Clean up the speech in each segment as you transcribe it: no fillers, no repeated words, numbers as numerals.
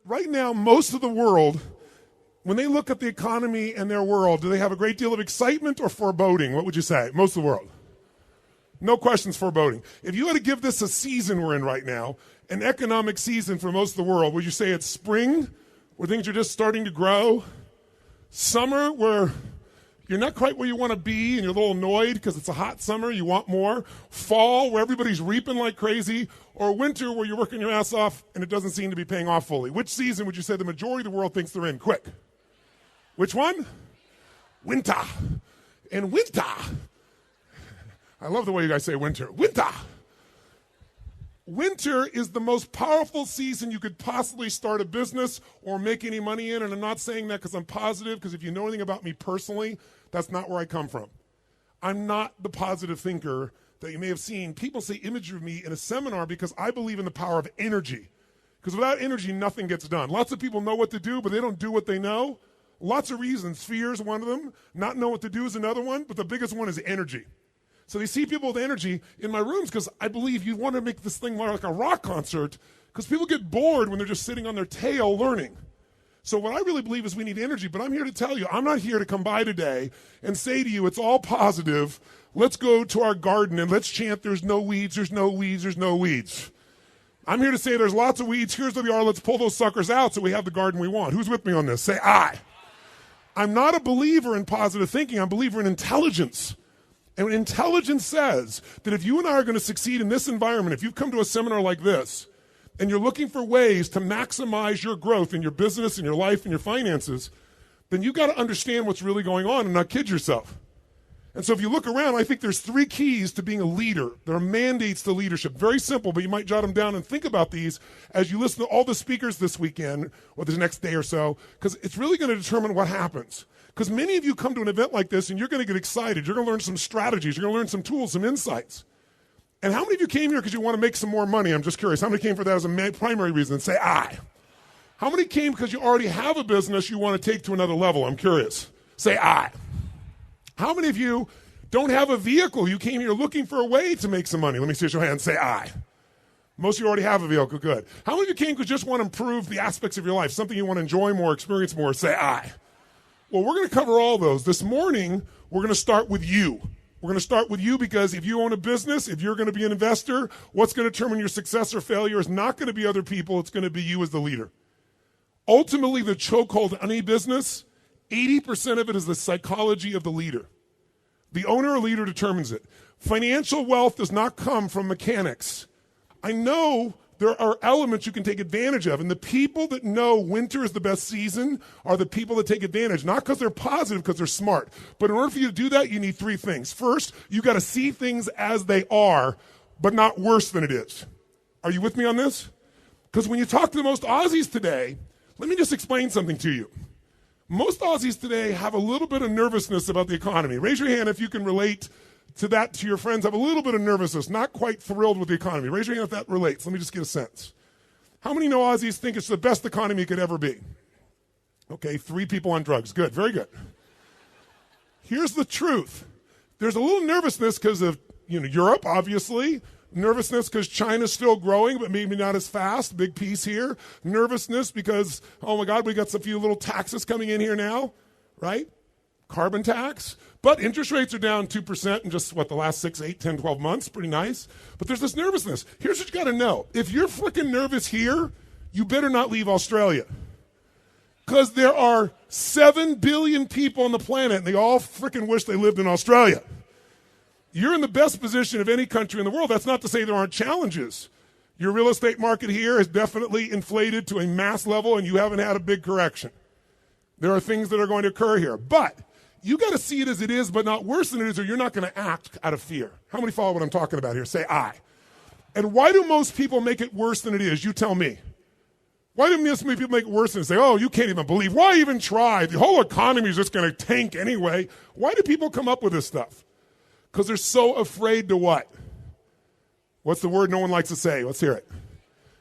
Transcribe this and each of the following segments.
right now, most of the world, when they look at the economy and their world, do they have a great deal of excitement or foreboding? What would you say? Most of the world. No questions, foreboding. If you had to give this a season we're in right now, an economic season for most of the world, would you say it's spring, where things are just starting to grow? Summer, where you're not quite where you want to be and you're a little annoyed because it's a hot summer, you want more? Fall, where everybody's reaping like crazy? Or winter, where you're working your ass off and it doesn't seem to be paying off fully? Which season would you say the majority of the world thinks they're in? Quick. Which one? Winter. And winter. I love the way you guys say winter. Winter. Winter is the most powerful season you could possibly start a business or make any money in. And I'm not saying that because I'm positive, because if you know anything about me personally, that's not where I come from. I'm not the positive thinker that you may have seen. People say imagery of me in a seminar because I believe in the power of energy. Because without energy, nothing gets done. Lots of people know what to do, but they don't do what they know. Lots of reasons. Fear is one of them. Not know what to do is another one. But the biggest one is energy. So they see people with energy in my rooms because I believe you want to make this thing more like a rock concert, because people get bored when they're just sitting on their tail learning. So what I really believe is we need energy. But I'm here to tell you, I'm not here to come by today and say to you, it's all positive. Let's go to our garden and let's chant, there's no weeds, there's no weeds, there's no weeds. I'm here to say there's lots of weeds. Here's what they are. Let's pull those suckers out so we have the garden we want. Who's with me on this? Say aye. I'm not a believer in positive thinking. I'm a believer in intelligence. And intelligence says that if you and I are going to succeed in this environment, if you've come to a seminar like this, and you're looking for ways to maximize your growth in your business, in your life, in your finances, then you got to understand what's really going on and not kid yourself. And so if you look around, I think there's 3 keys to being a leader. There are mandates to leadership. Very simple, but you might jot them down and think about these as you listen to all the speakers this weekend or this next day or so, because it's really going to determine what happens. Because many of you come to an event like this and you're going to get excited. You're going to learn some strategies. You're going to learn some tools, some insights. And how many of you came here because you want to make some more money? I'm just curious. How many came for that as a primary reason? Say aye. How many came because you already have a business you want to take to another level? I'm curious. Say aye. How many of you don't have a vehicle? You came here looking for a way to make some money. Let me see your hand. Say aye. Most of you already have a vehicle. Good. How many of you came because you just want to improve the aspects of your life, something you want to enjoy more, experience more? Say aye. Well, we're going to cover all those. This morning, we're going to start with you. We're going to start with you because if you own a business, if you're going to be an investor, what's going to determine your success or failure is not going to be other people. It's going to be you as the leader. Ultimately, the chokehold on any business, 80% of it is the psychology of the leader. The owner or leader determines it. Financial wealth does not come from mechanics. I know there are elements you can take advantage of, and the people that know winter is the best season are the people that take advantage, not because they're positive, because they're smart. But in order for you to do that, you need 3 things. First, you got to see things as they are, but not worse than it is. Are you with me on this? Because when you talk to the most Aussies today, let me just explain something to you. Most Aussies today have a little bit of nervousness about the economy. Raise your hand if you can relate to that, to your friends, have a little bit of nervousness, not quite thrilled with the economy. Raise your hand if that relates. Let me just get a sense. How many know Aussies think it's the best economy it could ever be? Okay, 3 people on drugs. Good, very good. Here's the truth. There's a little nervousness because of Europe, obviously. Nervousness because China's still growing, but maybe not as fast. Big piece here. Nervousness because, oh my God, we got a few little taxes coming in here now, right? Carbon tax. But interest rates are down 2% in just, the last 6, 8, 10, 12 months. Pretty nice. But there's this nervousness. Here's what you got to know. If you're freaking nervous here, you better not leave Australia. Because there are 7 billion people on the planet, and they all freaking wish they lived in Australia. You're in the best position of any country in the world. That's not to say there aren't challenges. Your real estate market here is definitely inflated to a mass level, and you haven't had a big correction. There are things that are going to occur here. But you got to see it as it is, but not worse than it is, or you're not going to act out of fear. How many follow what I'm talking about here? Say aye. And why do most people make it worse than it is? You tell me. Why do most people make it worse than it? Say, oh, you can't even believe. Why even try? The whole economy is just going to tank anyway. Why do people come up with this stuff? Because they're so afraid to what? What's the word no one likes to say? Let's hear it.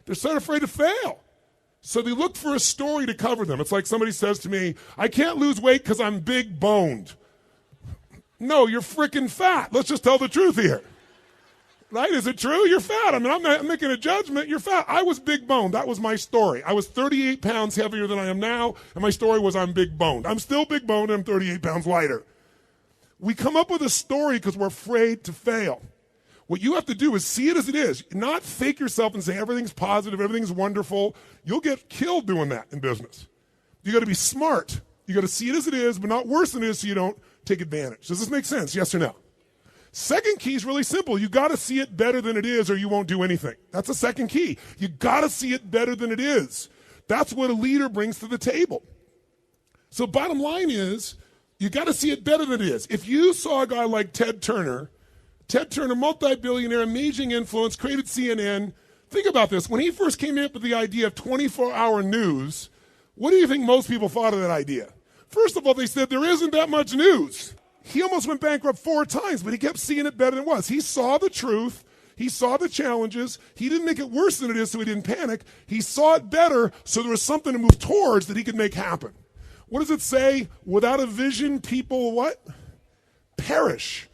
They're so afraid to fail. So they look for a story to cover them. It's like somebody says to me, I can't lose weight because I'm big boned. No, you're freaking fat. Let's just tell the truth here. Right? Is it true? You're fat. I mean, I'm not making a judgment. You're fat. I was big boned. That was my story. I was 38 pounds heavier than I am now, and my story was I'm big boned. I'm still big boned, and I'm 38 pounds lighter. We come up with a story because we're afraid to fail. What you have to do is see it as it is, not fake yourself and say everything's positive, everything's wonderful. You'll get killed doing that in business. You got to be smart. You got to see it as it is, but not worse than it is so you don't take advantage. Does this make sense? Yes or no? Second key is really simple. You got to see it better than it is or you won't do anything. That's the second key. You got to see it better than it is. That's what a leader brings to the table. So bottom line is, you got to see it better than it is. If you saw a guy like Ted Turner, multi-billionaire, amazing influence, created CNN. Think about this. When he first came up with the idea of 24-hour news, what do you think most people thought of that idea? First of all, they said there isn't that much news. He almost went bankrupt 4 times, but he kept seeing it better than it was. He saw the truth. He saw the challenges. He didn't make it worse than it is so he didn't panic. He saw it better so there was something to move towards that he could make happen. What does it say? Without a vision, people what? Perish.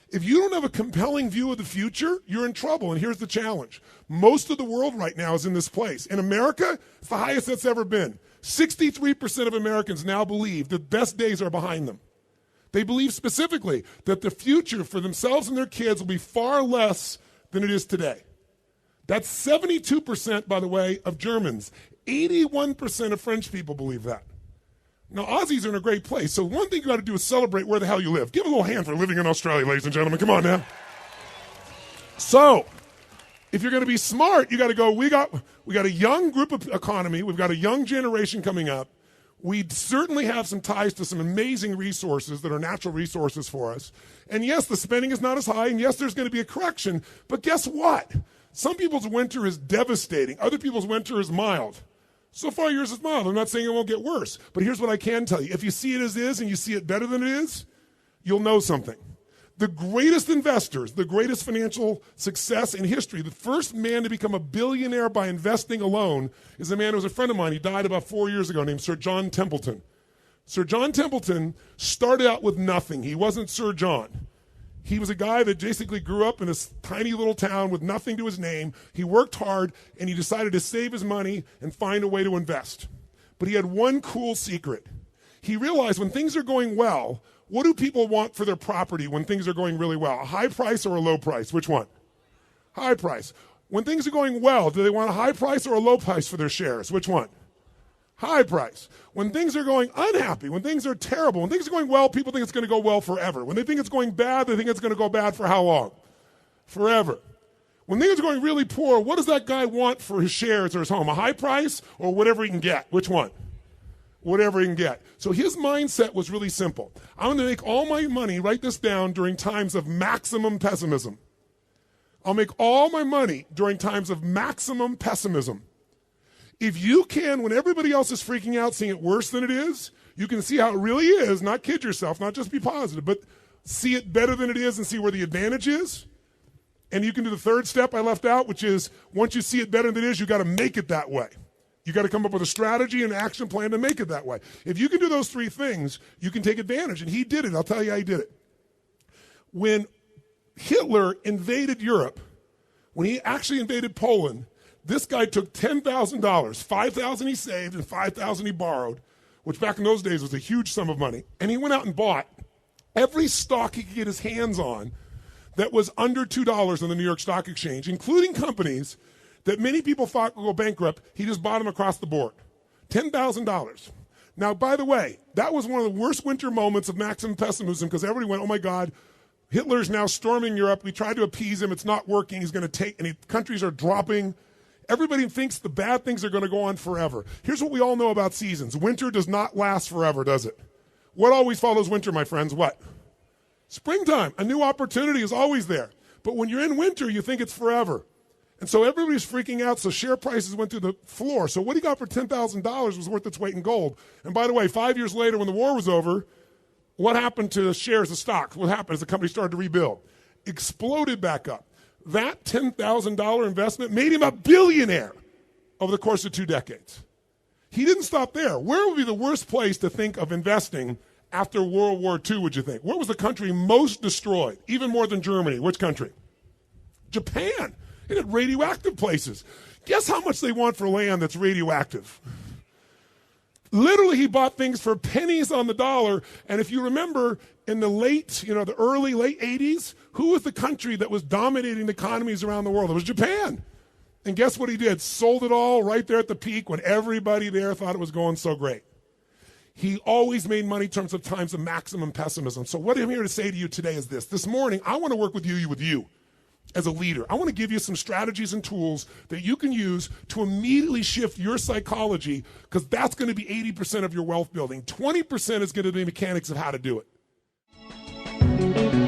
If you don't have a compelling view of the future, you're in trouble. And here's the challenge. Most of the world right now is in this place. In America, it's the highest that's ever been. 63% of Americans now believe the best days are behind them. They believe specifically that the future for themselves and their kids will be far less than it is today. That's 72%, by the way, of Germans. 81% of French people believe that. Now, Aussies are in a great place, so one thing you got to do is celebrate where the hell you live. Give a little hand for living in Australia, ladies and gentlemen. Come on now. So, if you're going to be smart, you got to go, we got a young group of economy. We've got a young generation coming up. We certainly have some ties to some amazing resources that are natural resources for us. And yes, the spending is not as high, and yes, there's going to be a correction. But guess what? Some people's winter is devastating. Other people's winter is mild. So far, yours is mild. I'm not saying it won't get worse. But here's what I can tell you. If you see it as is and you see it better than it is, you'll know something. The greatest investors, the greatest financial success in history, the first man to become a billionaire by investing alone is a man who was a friend of mine. He died about 4 years ago named Sir John Templeton. Sir John Templeton started out with nothing. He wasn't Sir John. He was a guy that basically grew up in this tiny little town with nothing to his name. He worked hard, and he decided to save his money and find a way to invest. But he had one cool secret. He realized when things are going well, what do people want for their property when things are going really well? A high price or a low price? Which one? High price. When things are going well, do they want a high price or a low price for their shares? Which one? High price. When things are going unhappy, when things are terrible, when things are going well, people think it's going to go well forever. When they think it's going bad, they think it's going to go bad for how long? Forever. When things are going really poor, what does that guy want for his shares or his home? A high price or whatever he can get? Which one? Whatever he can get. So his mindset was really simple. I'm going to make all my money, write this down, during times of maximum pessimism. I'll make all my money during times of maximum pessimism. If you can, when everybody else is freaking out, seeing it worse than it is, you can see how it really is, not kid yourself, not just be positive, but see it better than it is and see where the advantage is. And you can do the third step I left out, which is once you see it better than it is, you got to make it that way. You got to come up with a strategy and action plan to make it that way. If you can do those 3 things, you can take advantage. And he did it. I'll tell you how he did it. When Hitler invaded Europe, when he actually invaded Poland, this guy took $10,000, $5,000 he saved and $5,000 he borrowed, which back in those days was a huge sum of money. And he went out and bought every stock he could get his hands on that was under $2 on the New York Stock Exchange, including companies that many people thought would go bankrupt. He just bought them across the board. $10,000. Now, by the way, that was one of the worst winter moments of maximum pessimism because everybody went, oh my God, Hitler's now storming Europe. We tried to appease him. It's not working. He's going to take, and countries are dropping. Everybody thinks the bad things are going to go on forever. Here's what we all know about seasons. Winter does not last forever, does it? What always follows winter, my friends? What? Springtime. A new opportunity is always there. But when you're in winter, you think it's forever. And so everybody's freaking out, so share prices went through the floor. So what he got for $10,000 was worth its weight in gold. And by the way, 5 years later when the war was over, what happened to the shares of stocks? What happened as the company started to rebuild? Exploded back up. That $10,000 investment made him a billionaire over the course of 2 decades. He didn't stop there. Where would be the worst place to think of investing after World War II, would you think? Where was the country most destroyed? Even more than Germany. Which country? Japan. It had radioactive places. Guess how much they want for land that's radioactive? Literally, he bought things for pennies on the dollar. And if you remember, in the the early, late 80s, who was the country that was dominating the economies around the world? It was Japan. And guess what he did? Sold it all right there at the peak when everybody there thought it was going so great. He always made money in terms of times of maximum pessimism. So what I'm here to say to you today is this. This morning, I want to work with you as a leader. I want to give you some strategies and tools that you can use to immediately shift your psychology, because that's going to be 80% of your wealth building. 20% is going to be mechanics of how to do it.